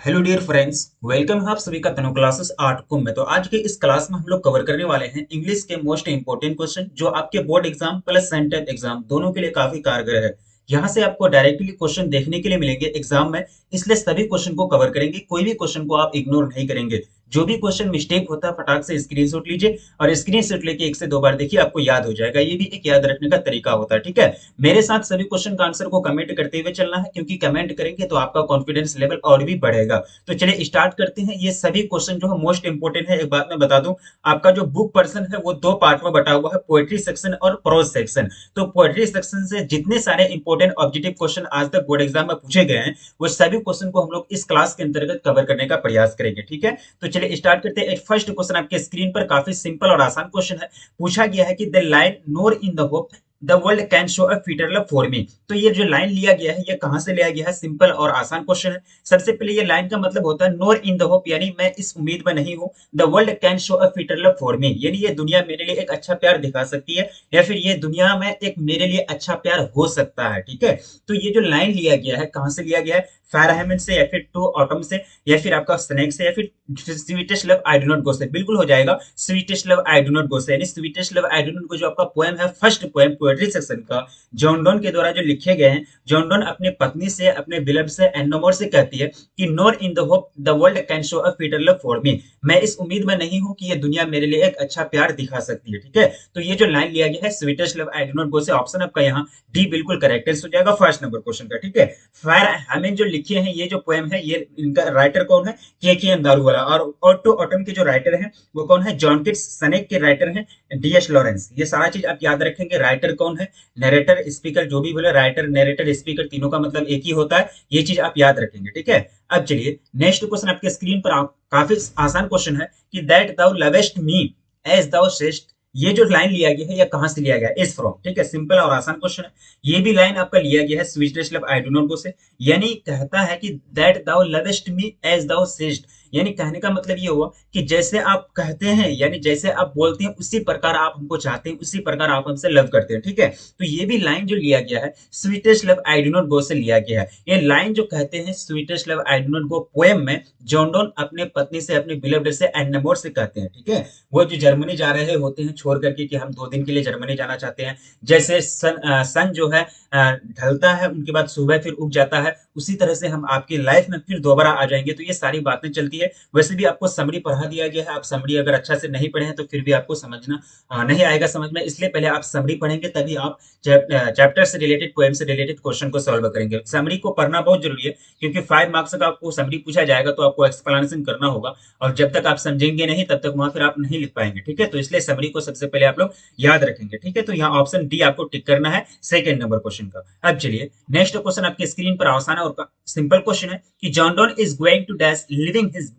Hello dear friends, welcome है आप सभी का तनु क्लासेस 8 को में। तो आज के इस क्लास में हम लोग कवर करने वाले हैं इंग्लिश के मोस्ट इंपोर्टेंट क्वेश्चन जो आपके board exam plus scented exam दोनों के लिए काफी कारगर है। यहाँ से आपको डायरेक्टली क्वेश्चन देखने के लिए मिलेंगे एग्जाम में, इसलिए सभी क्वेश्चन को कवर करेंगे, कोई भी क्वेश्चन को आप इग्नोर नहीं करेंगे। जो भी क्वेश्चन मिस्टेक होता है फटाक से स्क्रीनशॉट लीजिए और स्क्रीनशॉट लेके एक से दो बार देखिए, आपको याद हो जाएगा। ये भी एक याद रखने का तरीका होता है, ठीक है। मेरे साथ सभी क्वेश्चन का आंसर को कमेंट करते हुए चलना है, क्योंकि कमेंट करेंगे तो आपका कॉन्फिडेंस लेवल और भी बढ़ेगा। तो चलिए स्टार्ट करते हैं। ये सभी क्वेश्चन जो है मोस्ट इंपोर्टेंट है। एक बात मैं बता दूं, आपका जो बुक पर्सन है वो दो पार्ट में बटा हुआ है, पोएट्री सेक्शन और प्रोज सेक्शन। तो पोएट्री सेक्शन से जितने सारे इंपोर्टेंट ऑब्जेक्टिव क्वेश्चन आज तक बोर्ड एग्जाम में पूछे गए हैं, वो सभी क्वेश्चन को हम लोग इस क्लास के अंतर्गत कवर करने का प्रयास करेंगे, ठीक है। तो चलिए स्टार्ट करते हैं। फर्स्ट क्वेश्चन आपके स्क्रीन पर काफी सिंपल और आसान क्वेश्चन है। पूछा गया है कि the line NOR in the hope the world can show a fitter love for मी। तो ये जो लाइन लिया गया है ये कहां से लिया गया है? सिंपल और आसान क्वेश्चन है। सबसे पहले ये लाइन का मतलब होता है नोर इन द होप, यानी मैं इस उम्मीद में नहीं हूं। The world can show a fitter love for मी, यानी ये दुनिया मेरे लिए एक अच्छा प्यार दिखा सकती है, या फिर ये दुनिया में एक मेरे लिए अच्छा प्यार हो सकता है, ठीक है। तो ये जो लाइन लिया गया है कहां से लिया गया है? फायर से, या फिर टू ऑटम से, या फिर आपका स्नेक से, या फिर sweetest love I do not go से। बिल्कुल हो जाएगा sweetest love I do not go से, यानी sweetest love I do not गो जो आपका पोएम है, फर्स्ट पोएम पोएट्री सेक्शन का, जॉन डॉन के द्वारा जो लिखे गए हैं। जॉन डॉन अपने पत्नी से, अपने बिलव से एंड नो मोर से कहती है कि nor in the hope the world can show a fitter love for me, मैं इस उम्मीद में नहीं हूं कि ये दुनिया मेरे लिए एक अच्छा प्यार दिखा सकती है, ठीक है। तो ये जो लाइन लिया गया है sweetest love I do not go से, ऑप्शन आपका यहाँ डी बिल्कुल करेक्ट हो जाएगा फर्स्ट नंबर क्वेश्चन का, ठीक है। फायर हमें जो लिखे हैं ये जो पोएम है, ये इनका राइटर कौन है? के एम दारूवाला। और टू ऑटम के जो राइटर हैं वो कौन है? John Keats. सनेक के राइटर हैं डी.एच. लॉरेंस। ये सारा चीज आप याद रखेंगे। राइटर कौन है? नरेटर स्पीकर, जो भी बोले राइटर नरेटर स्पीकर तीनों का मतलब एक ही होता है, ये चीज आप याद रखेंगे, ठीक है। अब चलिए नेक्स्ट क्वेश्चन आपके स्क्रीन पर काफी आसान क्वेश्चन है कि that thou lovest me as thou sayest. ये जो लाइन लिया गया है ये कहां से लिया गया है? इज फ्रॉम, ठीक है। सिंपल और आसान क्वेश्चन है। ये भी लाइन आपका लिया गया है sweetest love I do not go से, यानी कहता है कि that thou lovest me as thou sayest, यानी कहने का मतलब ये हुआ कि जैसे आप कहते हैं, यानी जैसे आप बोलते हैं उसी प्रकार आप हमको चाहते हैं, उसी प्रकार आप हमसे लव करते हैं, ठीक है। तो ये भी लाइन जो लिया गया है sweetest love I do not go से लिया गया है। ये लाइन जो कहते हैं sweetest love I do not go poem में जॉन डॉन अपने पत्नी से, अपने बिलव्ड से एंडमोर से कहते हैं, ठीक है। वो जो जर्मनी जा रहे होते हैं छोड़ करके कि हम 2 दिन के लिए जर्मनी जाना चाहते हैं, जैसे सन जो है ढलता है, उनके बाद सुबह फिर उग जाता है, उसी तरह से हम आपकी लाइफ में फिर दोबारा आ जाएंगे। तो ये सारी बातें चलती है। वैसे भी आपको समरी पढ़ा दिया गया है, आप समरी अगर अच्छा से नहीं पढ़े हैं तो फिर भी आपको समझना नहीं आएगा समझ में, इसलिए पहले आप समरी पढ़ेंगे तभी आप चैप्टर से रिलेटेड, पोएम से रिलेटेड क्वेश्चन को सॉल्व करेंगे। समरी को पढ़ना बहुत जरूरी है, क्योंकि 5 मार्क्स का आपको समरी पूछा जाएगा तो आपको एक्सप्लेनेशन करना होगा, और जब तक आप समझेंगे नहीं तब तक वहां फिर आप नहीं लिख पाएंगे, ठीक है। तो इसलिए समरी को सबसे पहले आप लोग याद रखेंगे, ठीक है। तो यहाँ ऑप्शन डी आपको टिक करना है सेकंड नंबर क्वेश्चन का। अब चलिए नेक्स्ट क्वेश्चन आपके स्क्रीन पर आसान है और सिंपल क्वेश्चन है कि John Donne is going to dash leaving his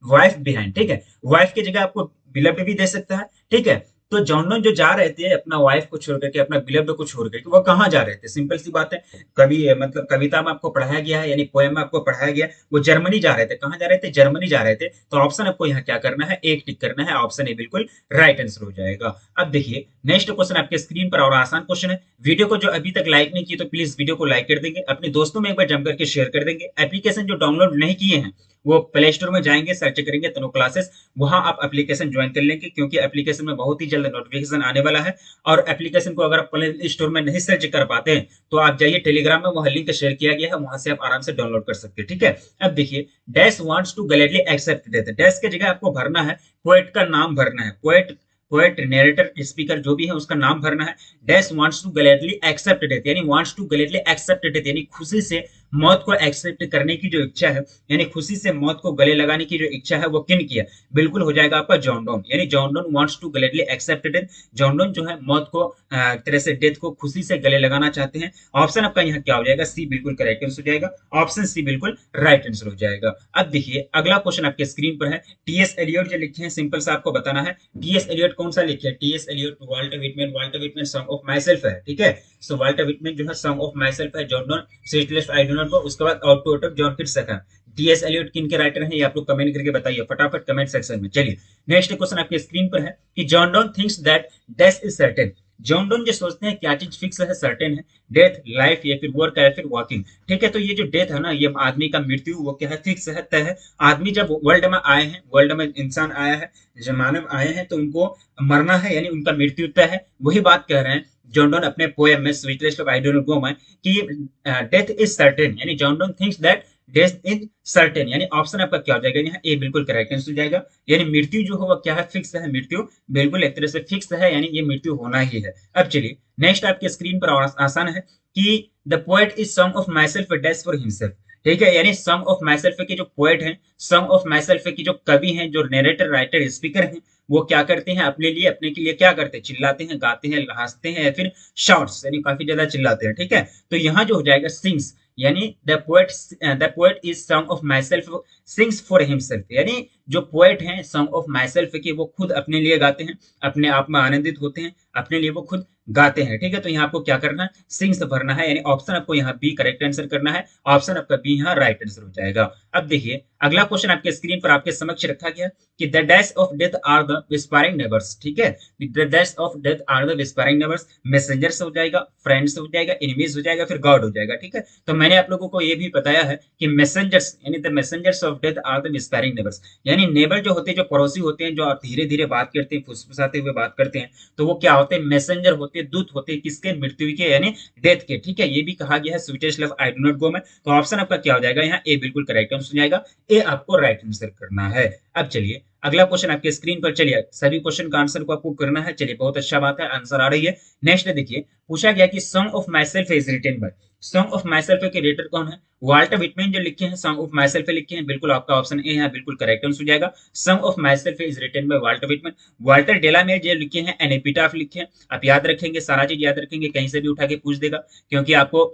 wife behind, ठीक है। वाइफ की जगह आपको बिलव्ड भी दे सकता है, ठीक है। तो जॉन डॉन जो जा रहे थे अपना वाइफ को छोड़ करके, अपना बिलव्ड को छोड़ करके, वो कहाँ जा रहे थे? सिंपल सी बात है, कभी मतलब कविता में आपको पढ़ाया गया है, यानी पोएम में आपको पढ़ाया गया, वो जर्मनी जा रहे थे। कहाँ जा रहे थे? जर्मनी जा रहे थे। तो ऑप्शन आपको यहाँ क्या करना है? एक टिक करना है, ऑप्शन ए बिल्कुल राइट आंसर हो जाएगा। अब देखिए नेक्स्ट क्वेश्चन आपके स्क्रीन पर और आसान क्वेश्चन है। वीडियो को जो अभी तक लाइक नहीं किए तो प्लीज वीडियो को लाइक कर देंगे, अपने दोस्तों में एक बार जम करके शेयर कर देंगे। एप्लीकेशन जो डाउनलोड नहीं किए हैं वो प्ले स्टोर में जाएंगे, सर्च करेंगे तनु क्लासेस, वहां आप एप्लीकेशन ज्वाइन कर लेंगे, क्योंकि एप्लीकेशन में बहुत ही जल्द नोटिफिकेशन आने वाला है। और एप्लीकेशन को अगर आप प्ले स्टोर में नहीं सर्च कर पाते हैं तो आप जाइए टेलीग्राम में, वहां लिंक शेयर किया गया है, वहां से आप आराम से डाउनलोड कर सकते हैं, ठीक है। अब देखिए dash wants to gladly accept देते, डैश की जगह आपको भरना है पोएट का नाम भरना है, पोएट पोएट नरेटर स्पीकर जो भी है उसका नाम भरना है। Dash wants to gladly accept death, यानी wants to gladly accept death, यानी खुशी से मौत को एक्सेप्ट करने की जो इच्छा है, यानी खुशी से मौत को गले लगाने की जो इच्छा है वो किन की है? बिल्कुल हो जाएगा आपका जॉन डॉन, यानी John Donne wants to gladly accept death. John Donne जो है मौत को तरह से डेथ को खुशी से गले लगाना चाहते हैं। ऑप्शन आपका यहाँ क्या हो जाएगा? सी बिल्कुल करेक्ट आंसर हो जाएगा, ऑप्शन सी बिल्कुल राइट आंसर हो जाएगा। अब देखिए अगला क्वेश्चन आपके स्क्रीन पर है, टीएस एलियट जो लिखे हैं, सिंपल सा आपको बताना है टीएस एलियट कौन सा लिखे हैं? TS Eliot Walter Whitman song of myself है, ठीक है। सो वाल्टर विटमैन जो है सॉन्ग ऑफ माई सेल्फ है, John Donne sweetest I do not go, उसके बाद ode to autumn John Keats है। टीएस एलियट किन के राइटर हैं ये आप लोग कमेंट करके बताइए फटाफट कमेंट सेक्शन में। चलिए नेक्स्ट क्वेश्चन आपके स्क्रीन पर है कि John Donne thinks that death is certain, John Donne जो सोचते हैं क्या चीज फिक्स है, सर्टेन है, डेथ, लाइफ या फिर वर्क या फिर वॉकिंग। ठीक है, तो ये जो डेथ है ना, ये आदमी का मृत्यु, वो क्या है, फिक्स है, तय है। आदमी जब वर्ल्ड में आए हैं, वर्ल्ड में इंसान आया है, जब मानव आए हैं, तो उनको मरना है, यानी उनका मृत्यु तय है। वही बात कह रहे हैं जॉन डोन अपने पोएम में sweetest of I don't know में कि डेथ इज सर्टेन, यानी John Donne thinks that death is certain, यानी ऑप्शन आपका क्या हो जाएगा यहाँ ए बिल्कुल करेक्ट आंसर हो जाएगा। यानी मृत्यु जो होगा क्या है, फिक्स है, मृत्यु बिल्कुल एक तरह से फिक्स है, यानी ये मृत्यु होना ही है। अब चलिए नेक्स्ट आपके स्क्रीन पर आसान है कि the poet is song of my self death for himself. ठीक है, यानी सॉन्ग ऑफ माई सेल्फ के जो पोएट हैं, सॉन्ग ऑफ माई सेल्फ के जो कवि हैं, जो नरेटर राइटर स्पीकर हैं, वो क्या करते हैं, अपने लिए, अपने के लिए क्या करते हैं, चिल्लाते हैं, गाते हैं, हंसते हैं, या फिर शॉर्ट्स यानी काफी ज्यादा चिल्लाते हैं। ठीक है, तो यहाँ जो हो जाएगा सिंग्स, यानी the poet is song of my self sings for himself, यानी जो पोएट हैं सॉन्ग ऑफ माई सेल्फ के, वो खुद अपने लिए गाते हैं, अपने आप में आनंदित होते हैं, अपने लिए वो खुद गाते हैं। ठीक है, तो यहाँ आपको क्या करना है, सिंग्स भरना है, यानी ऑप्शन आपको यहाँ बी करेक्ट आंसर करना है, ऑप्शन आपका बी यहाँ राइट आंसर हो जाएगा। अब देखिए अगला क्वेश्चन आपके स्क्रीन पर आपके समक्ष रखा गया कि the dash of death are the whispering neighbours. ठीक है, the dash of death are the whispering neighbours, messengers हो जाएगा, फ्रेंड्स हो जाएगा, एनिमीज हो जाएगा, फिर गॉड हो जाएगा। ठीक है, तो मैंने आप लोगों को ये भी बताया है कि मैसेंजर्स यानी the messengers of death are the whispering neighbours, यानी नेबर जो होते हैं, जो पड़ोसी होते हैं, जो धीरे धीरे बात करते हैं, फुसफुसाते हुए बात करते हैं, तो वो क्या होते हैं, मैसेंजर होते हैं, दूत होते हैं, किसके, मृत्यु के, यानी डेथ के। ठीक है, ये भी कहा गया है sweetest love I do not गो में। तो ऑप्शन आपका क्या हो जाएगा यहाँ ए बिल्कुल करेक्ट आंसर हो जाएगा, ए आपको राइट आंसर करना है। अब चलिए अगला क्वेश्चन आपके स्क्रीन पर, चलिए सभी क्वेश्चन का आंसर को आपको करना है। चलिए बहुत अच्छा बात है, आंसर आ रही है। नेक्स्ट देखिए, पूछा गया कि song of myself is written by, song of myself के राइटर कौन है, वाल्टर विटमैन जो लिखे हैं, सॉन्ग ऑफ माई सेल्फ लिखे हैं, बिल्कुल आपका ऑप्शन ए है बिल्कुल करेक्ट आंसर हो जाएगा। Song of myself is written by Walter Whitman. Walter de la Mare जो लिखे हैं, एन एपिटाफ लिखे हैं। आप याद रखेंगे, सारा चीज याद रखेंगे, कहीं से भी उठा के पूछ देगा, क्योंकि आपको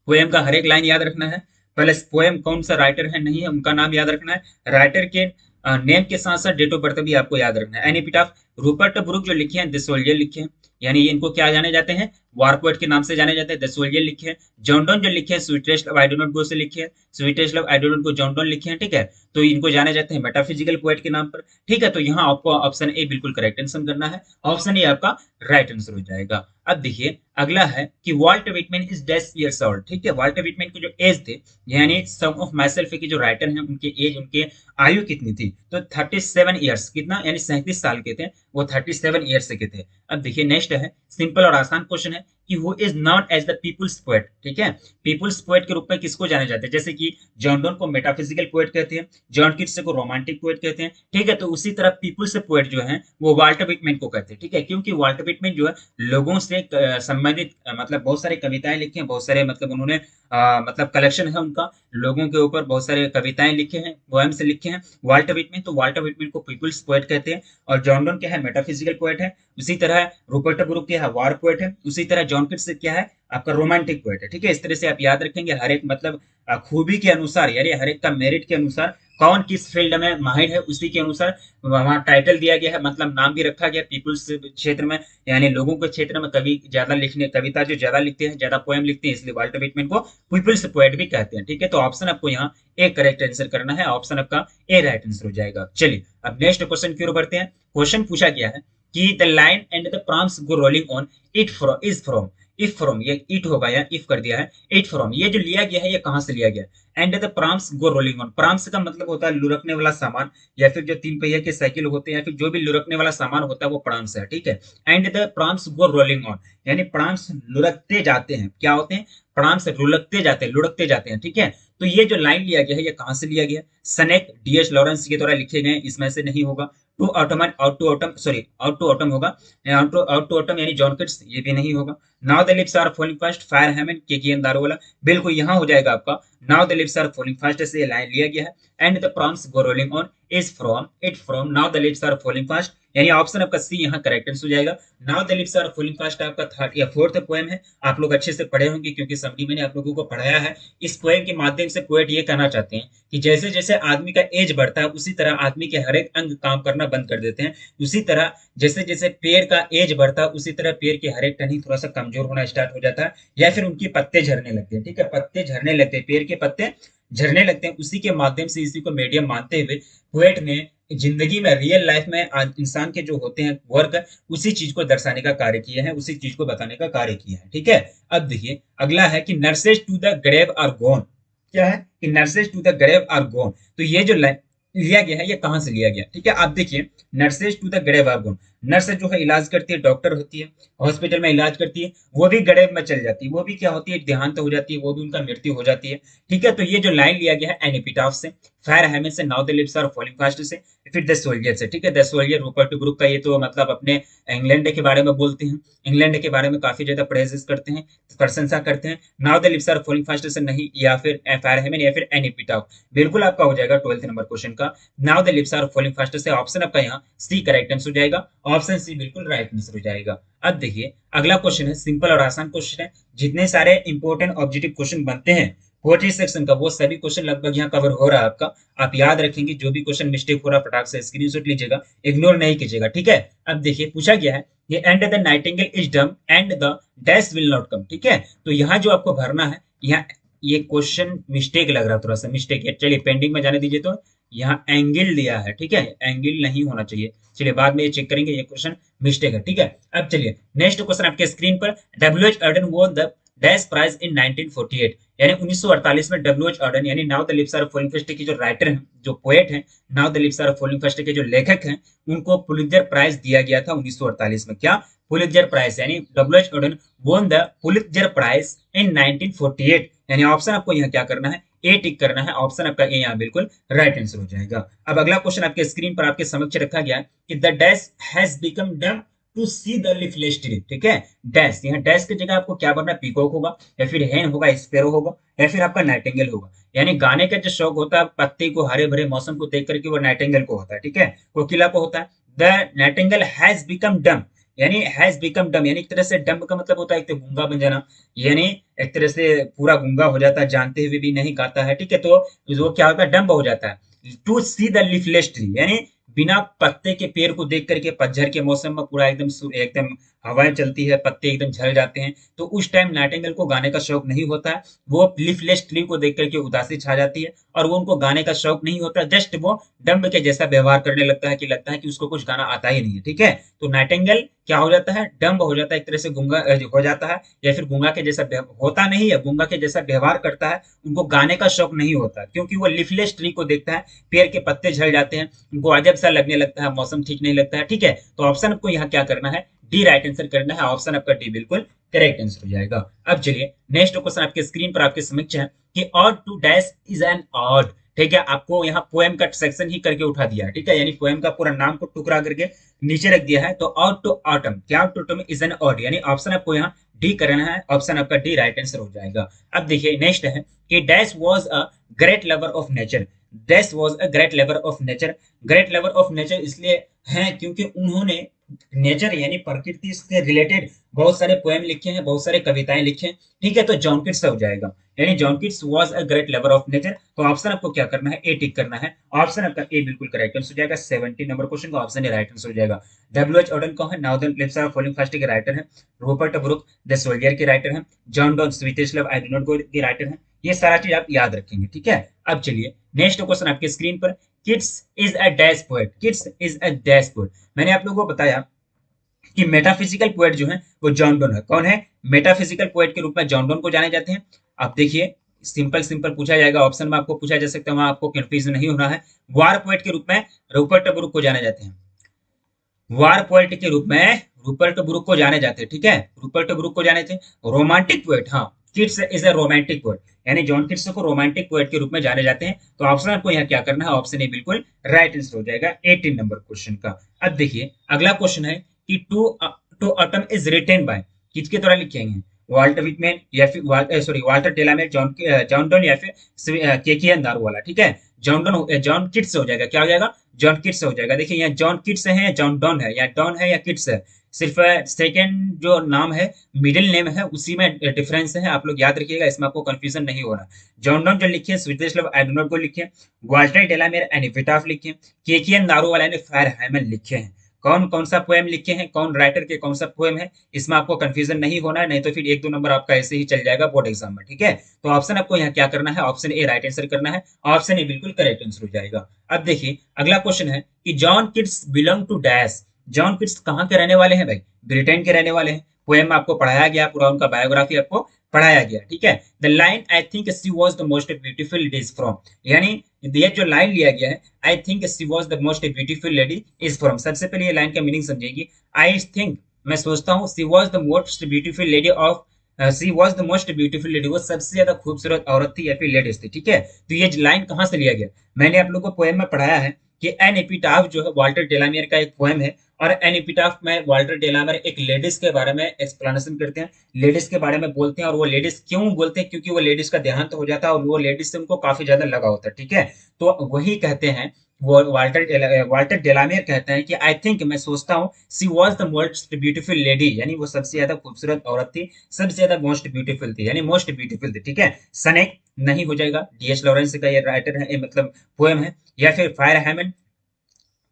पोएम का हर एक लाइन याद रखना है, प्लस पोएम कौन सा राइटर है, नहीं है, उनका नाम याद रखना है, राइटर के नेम के साथ साथ डेट ऑफ बर्थ भी आपको याद रखना है। एपिटाफ रूपर्ट ब्रुक जो लिखे हैं, द सोल्जर लिखे हैं, यानी इनको क्या जाने जाते हैं, वार पोएट के नाम से जाने जाते हैं, द सोल्जर लिखे हैं। जॉन डोन जो लिखे हैं, sweetest love I do not go से लिखे हैं, sweetest love I do not go John Donne लिखे हैं। ठीक है, तो इनको जाने जाते हैं मेटाफिजिकल पोएट के नाम पर। ठीक है, तो यहाँ आपको ऑप्शन ए बिल्कुल करेक्ट आंसर करना है, ऑप्शन ए आपका राइट आंसर हो जाएगा। अब देखिए अगला है कि Walter Whitman is dash years old. ठीक है, वाल्टर विटमैन के जो एज थे, यानी सॉन्ग ऑफ माई सेल्फ के जो राइटर हैं, उनके एज, उनके आयु कितनी थी, तो 37 ईयर्स, कितना, यानी 37 साल के थे वो, 37 ईयर्स के थे। अब देखिए नेक्स्ट है, सिंपल और आसान क्वेश्चन है कि who is known as the people's poet. ठीक है, पीपुल्स पोएट के रूप में किसको जाने जाते हैं, जैसे कि जॉन डोन को मेटाफिजिकल पोएट कहते हैं, जॉन किट्स को रोमांटिक पोएट कहते हैं। ठीक है, तो उसी तरह पीपुल्स पोएट जो है वो वाल्टर विटमैन को कहते हैं। ठीक है, क्योंकि वाल्टर विटमैन जो है लोगों से संबंधित मतलब बहुत सारे कविताएं लिखी हैं, बहुत सारे मतलब उन्होंने मतलब कलेक्शन है उनका, लोगों के ऊपर बहुत सारे कविताएं लिखे हैं, पोएम से लिखे हैं वाल्टर विटमैन, तो वाल्टर विटमैन को पीपुल्स पोएट कहते हैं। और जॉन डोन क्या है, मेटाफिजिकल पोएट है। उसी तरह रूपर्ट ब्रुक क्या है, वार पोएट है। उसी तरह जॉन किट्स क्या है, आपका रोमांटिक पोएट है। ठीक है, इस तरह से आप याद रखेंगे, हर एक मतलब खूबी के अनुसार, यानी हर एक का मेरिट के अनुसार, कौन किस फील्ड में माहिर है, उसी के अनुसार वहां टाइटल दिया गया है, मतलब नाम भी रखा गया पीपुल्स क्षेत्र में, यानी लोगों के क्षेत्र में कवि ज्यादा लिखने, कविता जो ज्यादा लिखते हैं, ज्यादा पोएम लिखते हैं, इसलिए वाल्टर विटमैन को पीपुल्स पोएट भी कहते हैं। ठीक है, तो ऑप्शन आपको यहाँ ए करेक्ट आंसर करना है, ऑप्शन आपका ए राइट आंसर हो जाएगा। चलिए अब नेक्स्ट क्वेश्चन की ओर बढ़ते हैं। क्वेश्चन पूछा गया है कि the line and the prompts go rolling on it from is from, if from, ये इट होगा या इफ कर दिया है, इट फ्रॉम, ये जो लिया गया है ये कहां से लिया गया, and the prompts go rolling on, prompts का मतलब होता है लुढ़कने वाला सामान, या फिर जो 3 पहिया के साइकिल होते हैं, या फिर जो भी लुढ़कने वाला सामान होता है वो प्रॉम्प्ट्स है। ठीक है, and the prompts go rolling on, यानी प्रॉम्प्ट्स लुढ़कते जाते हैं, क्या होते हैं, प्रॉम्प्ट्स लुढ़कते जाते हैं, लुढ़कते जाते हैं। ठीक है, तो ये जो लाइन लिया गया है ये कहां से लिया गया, सनेक, डीएच लॉरेंस के द्वारा लिखे गए, इसमें से नहीं होगा। To autumn, ode to autumn, sorry ode to autumn होगा, आउट टू ऑटम यानी जॉन किट्स, ये भी नहीं होगा। Now the lips are falling fast, fire hymn, KKN Daruwalla, बिल्कुल यहाँ हो जाएगा आपका now the lips are falling fast से ये लाइन लिया गया है। And the prompts go rolling on is from it from now the lips are falling fast, यानी ऑप्शन आपका सी यहाँ करेक्ट आंसर हो जाएगा। Now the lips are falling fast आपका थर्ड या फोर्थ पोएम है, आप लोग अच्छे से पढ़े होंगे क्योंकि समरी मैंने आप लोगों को पढ़ाया है। इस पोएम के माध्यम से पोएट ये कहना चाहते हैं कि जैसे जैसे आदमी का एज बढ़ता है, उसी तरह आदमी के हर एक अंग काम करना बंद कर देते हैं। उसी तरह जैसे जैसे पेड़ का एज बढ़ता है, उसी तरह पेड़ के हर एक टहनी थोड़ा सा कमजोर होना स्टार्ट हो जाता है, या फिर उनके पत्ते झड़ने लगते हैं। ठीक है, पत्ते झड़ने लगते हैं, पेड़ के पत्ते झरने लगते हैं, उसी के माध्यम से, इसी को मीडियम मानते हुए पोएट ने जिंदगी में रियल लाइफ में आज इंसान के जो होते हैं वर्क, उसी चीज को दर्शाने का कार्य किए हैं, उसी चीज को बताने का कार्य किया है। ठीक है। अब देखिए अगला है कि nurses to the grave are gone. क्या है कि nurses to the grave are gone. तो ये जो लिया गया है ये कहाँ से लिया गया? ठीक है, आप देखिए nurses to the grave are gone. Nurse जो है इलाज करती है, डॉक्टर होती है, हॉस्पिटल में इलाज करती है, वो भी ग्रेव में चल जाती है, वो भी क्या होती है, देहांत हो जाती है, वो भी उनका मृत्यु हो जाती है। ठीक है, तो ये जो लाइन लिया गया है एनिपिटाफ से, फायर हेमन से, now the lips are falling fast से, फिर द सोल्जर से। ठीक है, द सोल्जर रूपर्ट ब्रुक का, ये तो मतलब अपने इंग्लैंड के बारे में बोलते हैं, इंग्लैंड के बारे में काफी ज्यादा प्रेजेस करते हैं, प्रशंसा करते हैं। Now the lips are falling fast से नहीं, या फिर फायर हेमन या फिर एनिपिटाफ। बिल्कुल आपका हो जाएगा 12th नंबर क्वेश्चन का now the lips are falling fast से ऑप्शन आपका यहाँ सी करेक्ट आंसर हो जाएगा, ऑप्शन सी बिल्कुल राइट आंसर हो जाएगा। अब देखिए अगला क्वेश्चन है, सिंपल और आसान क्वेश्चन है। जितने सारे इंपॉर्टेंट ऑब्जेक्टिव क्वेश्चन बनते हैं 40 सेक्शन का, वो सभी क्वेश्चन लगभग यहाँ कवर हो रहा है आपका। आप याद रखेंगे, जो भी क्वेश्चन मिस्टेक हो रहा है फटाक से स्क्रीनशॉट लीजिएगा, इग्नोर नहीं कीजिएगा। ठीक है, अब देखिए पूछा गया है ये and the Nightingale is dumb and the dash will not come. ठीक है, तो यहाँ जो आपको भरना है, यहाँ ये क्वेश्चन मिस्टेक लग रहा है, थोड़ा सा मिस्टेक है, चलिए पेंडिंग में जाने दीजिए। तो यहाँ एंगल दिया है, ठीक है, एंगल नहीं होना चाहिए, चलिए बाद में ये चेक करेंगे, ये क्वेश्चन मिस्टेक है। ठीक है, अब चलिए नेक्स्ट क्वेश्चन आपके स्क्रीन पर, W H Auden won the dash prize in 1948, यानी 1948 में डब्ल्यू एच अर्डन यानी now the lips are falling fast के जो राइटर हैं, जो पोएट हैं, now the lips are falling fast के जो लेखक हैं, उनको पुलित्जर प्राइज दिया गया था 1948 में। क्या? पुलित्जर प्राइज, यानी W H Auden won the Pulitzer prize in 1948, यानी ऑप्शन आपको यहाँ क्या करना है, ए टिक करना है, ऑप्शन आपका ए यहाँ बिल्कुल राइट आंसर हो जाएगा। अब अगला क्वेश्चन आपके स्क्रीन पर आपके समक्ष रखा गया है कि the dash has become dumb to see the leafless tree. ठीक है, डैश, यहाँ डैश की जगह आपको क्या बनना है, पीकॉक होगा, या फिर हेन होगा, स्पैरो होगा, या फिर आपका नाइटिंगेल होगा। यानी गाने का जो शौक होता है पत्ते को, हरे भरे मौसम को देख करके, वो नाइटिंगेल को होता है। ठीक है, कोकिला को होता है। द नाइटिंगेल हैज बिकम डम, यानी हैज बिकम डम, यानी एक तरह से डम का मतलब होता है एक तो गूंगा बन जाना, यानी एक तरह से पूरा गूंगा हो जाता है, जानते हुए भी नहीं गाता है। ठीक है, तो वो क्या होता है, डम्ब हो जाता है। To see the leafless tree, यानी बिना पत्ते के पेड़ को देख करके, पतझड़ के मौसम में पूरा एकदम एकदम हवाएं चलती है, पत्ते एकदम झड़ जाते हैं, तो उस टाइम नाइटिंगेल को गाने का शौक नहीं होता है। वो लीफलेस ट्री को देख करके उदासी छा जाती है, और वो उनको गाने का शौक नहीं होता, जस्ट वो डम्ब के जैसा व्यवहार करने लगता है कि उसको कुछ गाना आता ही नहीं है। ठीक है, तो नाइटिंगेल क्या हो जाता है, डम्ब हो जाता है, एक तरह से गूंगा हो जाता है, या फिर गूंगा के जैसा होता नहीं है, गूंगा के जैसा व्यवहार करता है, उनको गाने का शौक नहीं होता, क्योंकि वो लीफलेस ट्री को देखता है, पेड़ के पत्ते झड़ जाते हैं, उनको अजब सा लगने लगता है, मौसम ठीक नहीं लगता है। ठीक है, तो ऑप्शन आपको यहाँ क्या करना है, डी राइट आंसर करना है, ऑप्शन आपका डी बिल्कुल करेक्ट आंसर हो जाएगा। अब चलिए नेक्स्ट क्वेश्चन आपके स्क्रीन पर आपके समक्ष है कि ode to dash is an ode. ठीक है, आपको यहाँ पोएम का सेक्शन ही करके उठा दिया है। ठीक है, यानी पोएम का पूरा नाम को टुकड़ा करके नीचे रख दिया है। तो ऑड टू ऑटम, क्या to autumn is an ode, यानी ऑप्शन आपको यहाँ डी करना है, ऑप्शन आपका डी राइट आंसर हो जाएगा। अब देखिए नेक्स्ट है कि dash was a great lover of nature. Dash was a great lover of nature, great lover of nature इसलिए है क्योंकि उन्होंने नेचर यानी प्रकृति से रिलेटेड बहुत सारे पोएम लिखे हैं, बहुत सारे कविताएं लिखे हैं। ठीक है, तो जॉन किट्स हो जाएगा, यानी John kits was a great lover of nature. तो ऑप्शन आपको क्या करना है, ए टिक करना है, ऑप्शन आपका ए बिल्कुल करेक्ट आंसर हो जाएगा। 17 नंबर क्वेश्चन का ऑप्शन ए राइट आंसर हो जाएगा। डब्ल्यू एच ऑर्डन कौन है, now the lips are falling fast के राइटर हैं, रूपर्ट ब्रुक द सोल्जर के राइटर हैं, John Donne sweetest love I do not go के राइटर हैं। ये सारा चीज आप याद रखेंगे। ठीक है, अब चलिए नेक्स्ट क्वेश्चन आपके स्क्रीन पर, kids is a dash poet, kids is a dash poet. मैंने आप लोगों को बताया कि मेटाफिजिकल पोएट जो है वो जॉन डॉन है। कौन है, मेटाफिजिकल पोएट के रूप में जॉन डॉन को जाने जाते हैं। आप देखिए सिंपल सिंपल पूछा जाएगा, ऑप्शन में आपको पूछा जा सकता है, वहां आपको कंफ्यूजन नहीं होना है। वार पोएट के रूप में रूपर्ट ब्रुक को जाने जाते हैं, वार पोएट के रूप में रूपर्ट ब्रुक को जाने जाते हैं। ठीक है, रूपर्ट ब्रुक को जाने थे। रोमांटिक पोएट, हाँ, kids is a romantic poet, यानी जॉन किड्स को रोमांटिक पोएट के रूप में जाने जाते हैं। तो ऑप्शन आपको यहाँ क्या करना है, ऑप्शन ए बिल्कुल राइट आंसर हो जाएगा 18 नंबर क्वेश्चन का। अब देखिए अगला क्वेश्चन है कि to autumn is written by, किसके द्वारा लिखे गए हैं, वाल्टर विटमैन या फिर sorry Walter de la Mare, John Donne या फिर केकियन दारूवाला। ठीक है, जॉन किट्स हो जाएगा, क्या हो जाएगा, जॉन किट्स हो जाएगा। देखिए यहाँ जॉन किट्स है, जॉन डॉन है, या डॉन है या किट्स है, सिर्फ सेकेंड जो नाम है, मिडिल नेम है, उसी में डिफरेंस है, आप लोग याद रखिएगा, इसमें आपको कंफ्यूजन नहीं होना। जॉन डॉन जो लिखे sweetest love I do not go लिखे, वाल्टर टेलामेर एनिपिटाफ लिखे, केकियन दारूवाला ने फायर हाइमन लिखे हैं। कौन कौन सा पोएम लिखे हैं, कौन राइटर के कौन सा पोएम है, इसमें आपको कंफ्यूजन नहीं होना है, नहीं तो फिर 1-2 नंबर आपका ऐसे ही चल जाएगा बोर्ड एग्जाम में। ठीक है, तो ऑप्शन आपको यहाँ क्या करना है, ऑप्शन ए राइट आंसर करना है, ऑप्शन ए बिल्कुल करेक्ट आंसर हो जाएगा। अब देखिए अगला क्वेश्चन है कि John Keats belong to dash. John Keats कहाँ के रहने वाले हैं भाई, ब्रिटेन के रहने वाले हैं। पोएम आपको पढ़ाया गया, पूरा उनका बायोग्राफी आपको पढ़ाया गया। ठीक है, the line I think she was the most beautiful ladies from, यानी ये जो लाइन लिया गया है I think she was the most beautiful lady is from, सबसे पहले ये लाइन का मीनिंग समझेगी। आई थिंक, मैं सोचता हूँ, she was the most beautiful lady of, she was the most beautiful lady, वो सबसे ज्यादा खूबसूरत औरत थी या फिर लेडीज थी। ठीक है, तो ये लाइन कहाँ से लिया गया, मैंने आप लोगों को पोएम में पढ़ाया है कि एन एपिटाफ जो है वाल्टर डेलामियर का एक पोएम है, और एन एपिटाफ में वाल्टर डेलामियर एक लेडीज के बारे में एक्सप्लेनेशन करते हैं, लेडीज के बारे में बोलते हैं, और वो लेडीज क्यों बोलते हैं, क्योंकि वो लेडीज का देहांत हो जाता है और वो लेडीज से उनको काफी ज्यादा लगा होता है। ठीक है, तो वही कहते हैं, वो वाल्टर डेलामियर कहते हैं कि आई थिंक, मैं सोचता हूँ, she was the most beautiful lady, यानी वो सबसे ज्यादा खूबसूरत औरत थी, सबसे ज्यादा मोस्ट ब्यूटीफुल थी, यानी मोस्ट ब्यूटीफुल थी। ठीक है, सनेक नहीं हो जाएगा, डीएच लॉरेंस का ये राइटर है, मतलब पोएम है, या फिर फायर हैमन,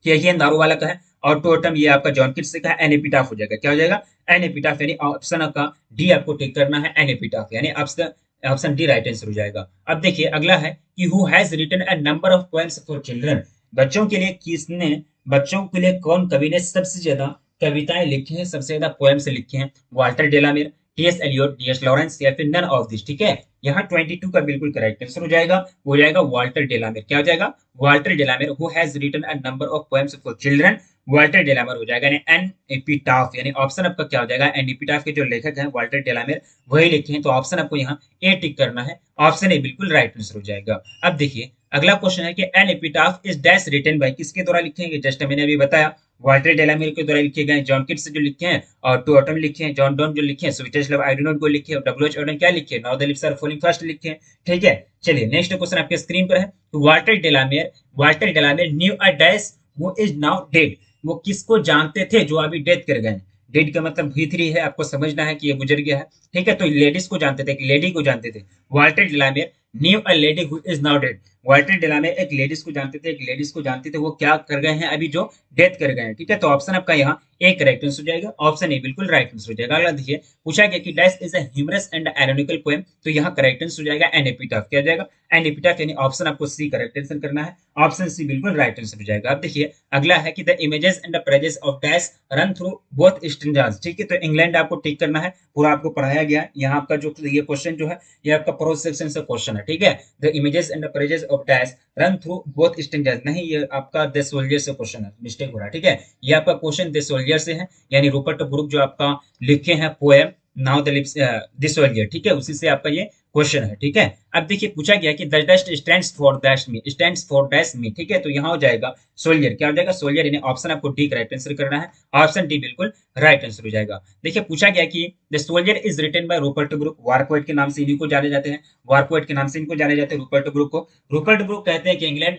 यही दारूवाला का है, और टोटम ये आपका जॉन किट्स का है, एनेपिटाफ हो जाएगा। क्या हो जाएगा, एनेपिटाफ, यानी ऑप्शन आपका डी आपको टिक करना है, एनेपिटाफ, यानी option option D right answer हो जाएगा। अब देखिए अगला है कि who has written a number of poems for children, बच्चों के लिए किसने, बच्चों के लिए कौन कवि ने सबसे ज्यादा कविताएं लिखी हैं, सबसे ज्यादा पोएम्स लिखे हैं, वाल्टर डेलामिर, टीएस एलियोट, डीएस लॉरेंस, या फिर नन ऑफ दिस। ठीक है, यहाँ 22 का बिल्कुल करेक्ट आंसर हो जाएगा, वो जाएगा वाल्टर डेलामिर। क्या हो जाएगा, Walter de la Mare, who has written a number of poems for children, Walter de la Mare हो जाएगा, यानी एन एपिटाफ, यानी ऑप्शन आपका क्या हो जाएगा, एन एपिटाफ के जो लेखक हैं वाल्टर डेलामिर वही लिखे हैं, तो ऑप्शन आपको यहाँ ए टिक करना है, ऑप्शन ए बिल्कुल राइट आंसर हो जाएगा। अब देखिए अगला क्वेश्चन है कि an epitaph is dash written by, किसके द्वारा लिखेंगे, जस्ट मैंने अभी बताया, वाल्टर डेलामिर के द्वारा लिखे गए, जॉन किट्स जो लिखे हैं, और टू ऑटम लिखे हैं, जॉन डॉन जो लिखे हैं, sweetest love I do not go लिखे, और डब्ल्यूएच ऑर्डन क्या लिखे, now the lips are falling fast लिखे हैं। ठीक है, चलिए नेक्स्ट क्वेश्चन आपके स्क्रीन पर है, Walter de la Mare knew a dash वो इज नाउ डेड, वो किसको जानते थे जो अभी डेथ कर गए। डेड का मतलब भी3 है, आपको समझना है कि ये गुजर गया है। ठीक है, तो लेडीज को जानते थे, लेडी को जानते थे, Walter de la Mare knew a lady who is now dead, Walter de la Mare एक लेडीज को जानते थे, एक लेडीज को जानते थे, वो क्या कर गए हैं अभी, जो डेथ कर गए हैं। ठीक है, तो ऑप्शन आपका यहाँ एक करेक्ट आंसर हो जाएगा, ऑप्शन ए बिल्कुल राइट आंसर हो जाएगा। अगला देखिए पूछा गया कि dash is a humorous and ironical poem, तो यहाँ करेक्ट आंसर हो जाएगा एन एपिटाफ। क्या हो जाएगा, एन एपिटाफ, यानी ऑप्शन आपको सी करेक्ट आंसर करना है, ऑप्शन सी बिल्कुल राइट आंसर हो जाएगा। अब देखिए अगला है कि the images and the praises of dash run through both stanzas. ठीक है, तो इंग्लैंड आपको टिक करना है, पूरा आपको पढ़ाया गया है, यहाँ आपका जो ये क्वेश्चन जो है ये आपका प्रोज सेक्शन से क्वेश्चन है। ठीक है, the images and the praises of dash run through both stanzas, नहीं ये आपका द सोल्जर से क्वेश्चन है, मिस्टेक हो रहा है। ठीक है, ये आपका क्वेश्चन द सोल्जर से है, यानी रूपर्ट ब्रूक जो आपका लिखे हैं poem now the lips the soldier, ठीक है, उसी से आपका ये क्वेश्चन है। ठीक है, अब देखिए पूछा गया कि the dust stands for dash me, stands for dash मी। ठीक है, तो यहाँ हो जाएगा सोल्जर। क्या हो जाएगा, सोल्जर, यानी ऑप्शन आपको डी राइट आंसर करना है, ऑप्शन डी बिल्कुल राइट आंसर हो जाएगा। देखिए पूछा गया कि the soldier is written by Rupert Brooke, war poet के नाम से इन्हीं को जाने जाते हैं, वार पोएट के नाम से इनको जाने जाते हैं रूपर्ट ब्रूक को। रूपर्ट ब्रूक कहते हैं कि इंग्लैंड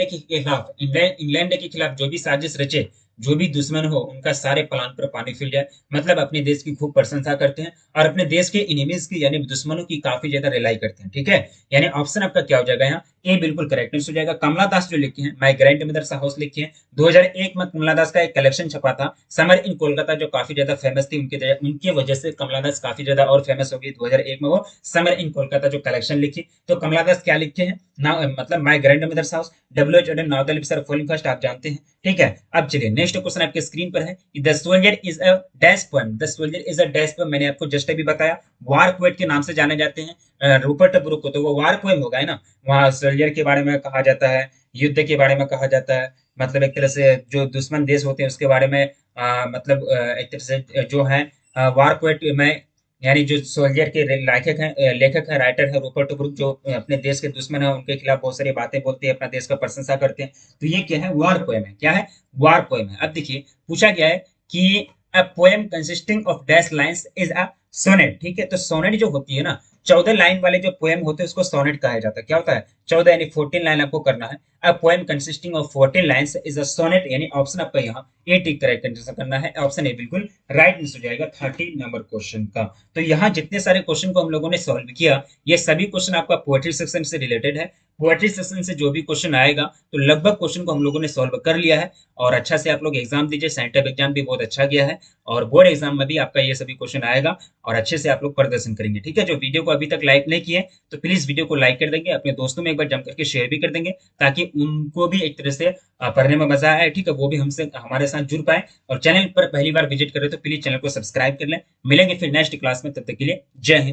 के खिलाफ जो भी साजिश रचे, जो भी दुश्मन हो, उनका सारे प्लान पर पानी फिर जाए, मतलब अपने देश की खूब प्रशंसा करते हैं और अपने देश के एनिमीज की यानी दुश्मनों की काफी ज्यादा रिलाई करते हैं। ठीक है, यानी ऑप्शन आपका क्या हो जाएगा, यहाँ ए बिल्कुल करेक्ट आंसर हो जाएगा। कमला दास जो लिखे हैं, माय ग्रैंड मदर्स हाउस लिखे हैं, 2001 में कमला दास का एक कलेक्शन छपा था, समर इन कोलकाता, जो काफी ज्यादा फेमस थी, उनके वजह से कमला दास काफी ज्यादा और फेमस हो गई। 2001 में वो समर इन कोलकाता जो कलेक्शन लिखी, तो कमला दास क्या लिखे हैं ना, मतलब my grandmother's house, W H Auden, now the lips are falling fast, आप जानते हैं। ठीक है, अब चलिए नेक्स्ट क्वेश्चन आपके स्क्रीन पर है, the soldier is a dash poem, the soldier is a dash poem, मैंने आपको जस्ट अभी बताया, वार पोएट के नाम से जाने जाते हैं रूपर्ट ब्रूक को, तो वो वार पोएम होगा, है ना, वहाँ सोल्जर के बारे में कहा जाता है, युद्ध के बारे में कहा जाता है, मतलब एक तरह से जो दुश्मन देश होते हैं उसके बारे में मतलब एक तरह से जो है वार पोएट में, यानी जो सोल्जर के लेखक है, राइटर है रूपर्ट ब्रूक, जो अपने देश के दुश्मन है उनके खिलाफ बहुत सारी बातें बोलते हैं, अपना देश का प्रशंसा करते हैं, तो ये क्या है, वार पोएम है। क्या है, वार पोएम है। अब देखिए पूछा गया है कि a poem consisting of dash lines is a sonnet. ठीक है, तो सोनेट जो होती है ना, 14 लाइन वाले जो पोएम होते हैं उसको सोनेट कहा जाता है। क्या होता है, 14 यानी 14 लाइन आपको करना है। A poem consisting of 14 lines is a sonnet, यानी ऑप्शन आपका यहाँ ए टिक करेक्ट आंसर करना है, ऑप्शन ए बिल्कुल राइट आंसर हो जाएगा 30 नंबर क्वेश्चन का। तो यहाँ जितने सारे क्वेश्चन को हम लोगों ने सॉल्व किया, ये सभी क्वेश्चन आपका पोएट्री सेक्शन से रिलेटेड है। पोएट्री सेशन से जो भी क्वेश्चन आएगा तो लगभग क्वेश्चन को हम लोगों ने सॉल्व कर लिया है। और अच्छा से आप लोग एग्जाम दीजिए, सेंटअप एग्जाम भी बहुत अच्छा गया है और बोर्ड एग्जाम में भी आपका ये सभी क्वेश्चन आएगा और अच्छे से आप लोग प्रदर्शन करेंगे। ठीक है, जो वीडियो को अभी तक लाइक नहीं किए तो प्लीज वीडियो को लाइक कर देंगे, अपने दोस्तों में एक बार जम करके शेयर भी कर देंगे ताकि उनको भी एक तरह से पढ़ने में मजा आए। ठीक है, वो भी हमसे हमारे साथ जुड़ पाए। और चैनल पर पहली बार विजिट करें तो प्लीज चैनल को सब्सक्राइब कर लें। मिलेंगे फिर नेक्स्ट क्लास में, तब तक के लिए जय हिंद।